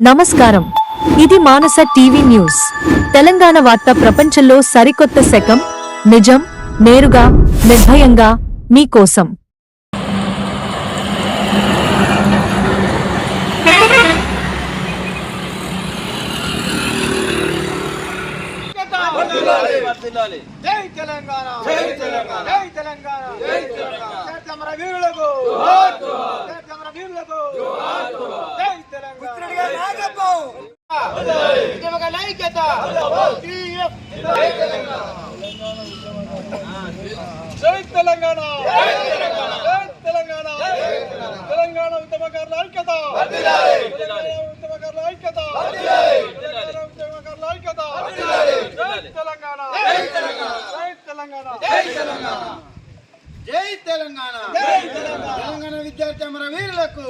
నమస్కారం, ఇది మానస TV news. Telangana వార్త ప్రపంచంలో సరికొత్త శకం. నిజం, నేరుగా, నిర్భయంగా మీకోసం. జై తెలంగాణ, జై తెలంగాణ, జై తెలంగాణ, జై తెలంగాణ. జై వీరులకు, జై వీరులకు, జై తెలంగాణ. ఉద్యమక ఐక్యత, జై తెలంగాణ, జై తెలంగాణ, జై తెలంగాణ, జై తెలంగాణ, తెలంగాణ ఉద్యమకారుల ఐక్యత, ఉద్యమకారుల ఐక్యత, ఉద్యమకారుల ఐక్యత, జై తెలంగాణ, జై తెలంగాణ, జై తెలంగాణ, జై తెలంగాణ, జై తెలంగాణ, జై తెలంగాణ. తెలంగాణ విద్యార్థి అమరవీరులకు,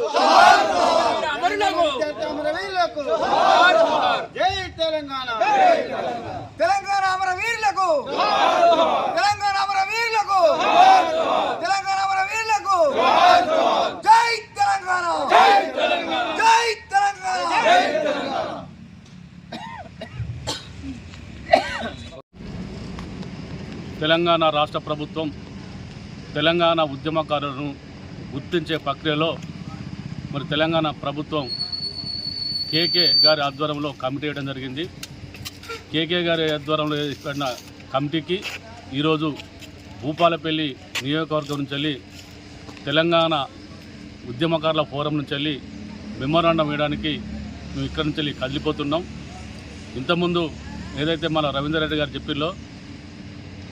విద్యార్థి అమరవీరులకు, జై తెలంగాణ, తెలంగాణ అమరవీరులకు, తెలంగాణ అమరవీరులకు, తెలంగాణ అమరవీరులకు, జై తెలంగాణ, జై తెలంగాణ, జై తెలంగాణ, జై తెలంగాణ. తెలంగాణ రాష్ట్ర ప్రభుత్వం తెలంగాణ ఉద్యమకారులను గుర్తించే ప్రక్రియలో మరి తెలంగాణ ప్రభుత్వం కేకే గారి ఆధ్వర్యంలో కమిటీ వేయడం జరిగింది. కేకే గారి ఆధ్వర్యంలో ఏర్పడిన కమిటీకి ఈరోజు భూపాలపల్లి నియోజకవర్గం నుంచి వెళ్ళి తెలంగాణ ఉద్యమకారుల ఫోరం నుంచి వెళ్ళి మెమోరాండం వేయడానికి మేము ఇక్కడి నుంచి వెళ్ళి కదిలిపోతున్నాం. ఇంతకుముందు ఏదైతే మన రవీందర్ రెడ్డి గారు చెప్పిల్లో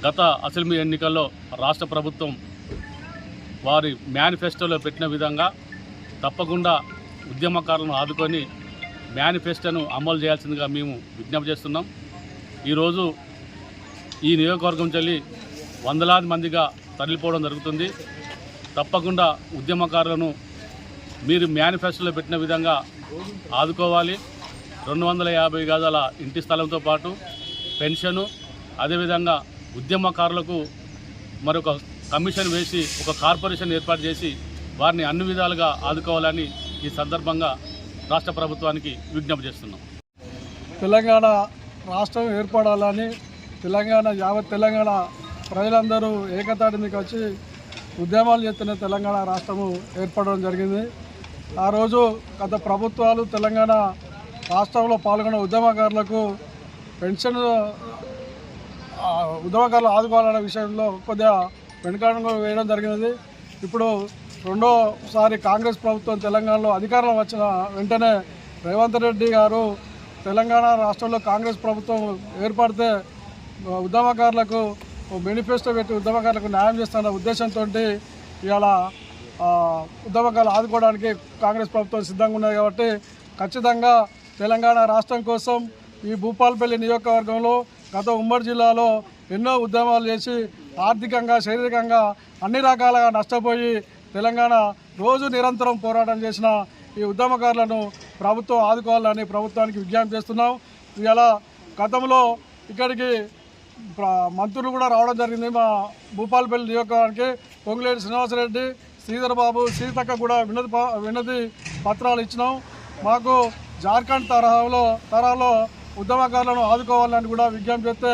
గత అసెంబ్లీ ఎన్నికల్లో రాష్ట్ర ప్రభుత్వం వారి మేనిఫెస్టోలో పెట్టిన విధంగా తప్పకుండా ఉద్యమకారులను ఆదుకొని మేనిఫెస్టోను అమలు చేయాల్సిందిగా మేము విజ్ఞప్తి చేస్తున్నాం. ఈరోజు ఈ నియోజకవర్గం చెల్లి వందలాది మందిగా తరలిపోవడం జరుగుతుంది. తప్పకుండా ఉద్యమకారులను మీరు మేనిఫెస్టోలో పెట్టిన విధంగా ఆదుకోవాలి. 250 గజాల ఇంటి స్థలంతో పాటు పెన్షను, అదేవిధంగా ఉద్యమకారులకు మరొక కమిషన్ వేసి ఒక కార్పొరేషన్ ఏర్పాటు చేసి వారిని అన్ని విధాలుగా ఆదుకోవాలని ఈ సందర్భంగా రాష్ట్ర ప్రభుత్వానికి విజ్ఞప్తి చేస్తున్నాం. తెలంగాణ రాష్ట్రం ఏర్పడాలని యావత్ తెలంగాణ ప్రజలందరూ ఏకతాటి మీకు వచ్చి ఉద్యమాలు చేస్తున్న తెలంగాణ రాష్ట్రము ఏర్పడడం జరిగింది. ఆ రోజు గత ప్రభుత్వాలు తెలంగాణ రాష్ట్రంలో పాల్గొన్న ఉద్యమకారులకు పెన్షన్ ఉద్యమకారులు ఆదుకోవాలనే విషయంలో కొద్దిగా వెనుకాడంగా వేయడం జరిగినది. ఇప్పుడు రెండోసారి కాంగ్రెస్ ప్రభుత్వం తెలంగాణలో అధికారంలో వచ్చిన వెంటనే రేవంత్ రెడ్డి గారు తెలంగాణ రాష్ట్రంలో కాంగ్రెస్ ప్రభుత్వం ఏర్పడితే ఉద్యమకారులకు మేనిఫెస్టో పెట్టి ఉద్యమకారులకు న్యాయం చేస్తున్న ఉద్దేశంతో ఇవాళ ఉద్యమకారులు ఆదుకోవడానికి కాంగ్రెస్ ప్రభుత్వం సిద్ధంగా ఉన్నది. కాబట్టి ఖచ్చితంగా తెలంగాణ రాష్ట్రం కోసం ఈ భూపాలపల్లి నియోజకవర్గంలో గత ఉమ్మడి జిల్లాలో ఎన్నో ఉద్యమాలు చేసి ఆర్థికంగా, శారీరకంగా అన్ని రకాలుగా నష్టపోయి తెలంగాణ రోజు నిరంతరం పోరాటం చేసిన ఈ ఉద్యమకారులను ప్రభుత్వం ఆదుకోవాలని ప్రభుత్వానికి విజ్ఞప్తి చేస్తున్నాం. ఇలా గతంలో ఇక్కడికి మంత్రులు కూడా రావడం జరిగింది. మా భూపాలపల్లి నియోజకవర్గానికి పొంగులేటి శ్రీనివాసరెడ్డి, శ్రీధర్ బాబు, సీతక్క కూడా వినతి పత్రాలు ఇచ్చినాం. మాకు జార్ఖండ్ తరహాలో ఉద్యమకారులను ఆదుకోవాలని కూడా విజ్ఞప్తి చేస్తే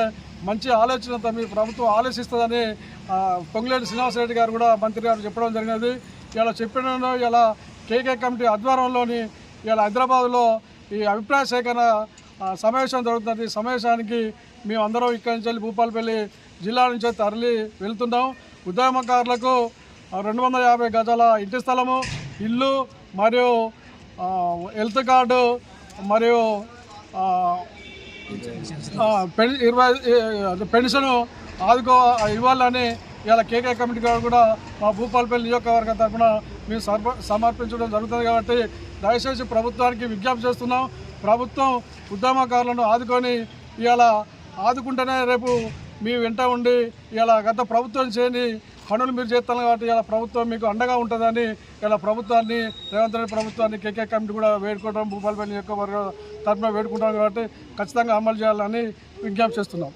మంచి ఆలోచనతో మీ ప్రభుత్వం ఆలోచిస్తుందని పొంగులేటి శ్రీనివాసరెడ్డి గారు కూడా మంత్రి గారు చెప్పడం జరిగినది. ఇలా చెప్పిన ఇలా కేకే కమిటీ ఆధ్వర్యంలోని ఇలా హైదరాబాద్లో ఈ అభిప్రాయ సేకరణ సమావేశం జరుగుతుంది. సమావేశానికి మేము అందరం ఇక్కడి నుంచి వెళ్ళి భూపాలపల్లి జిల్లా నుంచి తరలి వెళ్తున్నాం. ఉద్యమకారులకు 250 గజాల ఇంటి స్థలము, ఇల్లు మరియు హెల్త్ కార్డు మరియు పెన్షన్ ఇవ్వాలని ఇలా కేకే కమిటీ గారు కూడా మా భూపాలపల్లి నియోజకవర్గం తరఫున మేము సమర్పించడం జరుగుతుంది. కాబట్టి దయచేసి ప్రభుత్వానికి విజ్ఞప్తి చేస్తున్నాం. ప్రభుత్వం ఉద్యమకారులను ఆదుకొని ఇలా ఆదుకుంటేనే రేపు మీ వెంట ఉండి ఇలా గత ప్రభుత్వం చేయని పనులు మీరు చేస్తాను. కాబట్టి ఇలా ప్రభుత్వం మీకు అండగా ఉంటుందని ఇలా ప్రభుత్వాన్ని, రేవంత్ రెడ్డి ప్రభుత్వాన్ని కేకే కమిటీ కూడా వేడుకోవడం, భూపాలపల్లి నియోజకవర్గం తరఫున వేడుకుంటాం. కాబట్టి ఖచ్చితంగా అమలు చేయాలని విజ్ఞప్తి చేస్తున్నాం.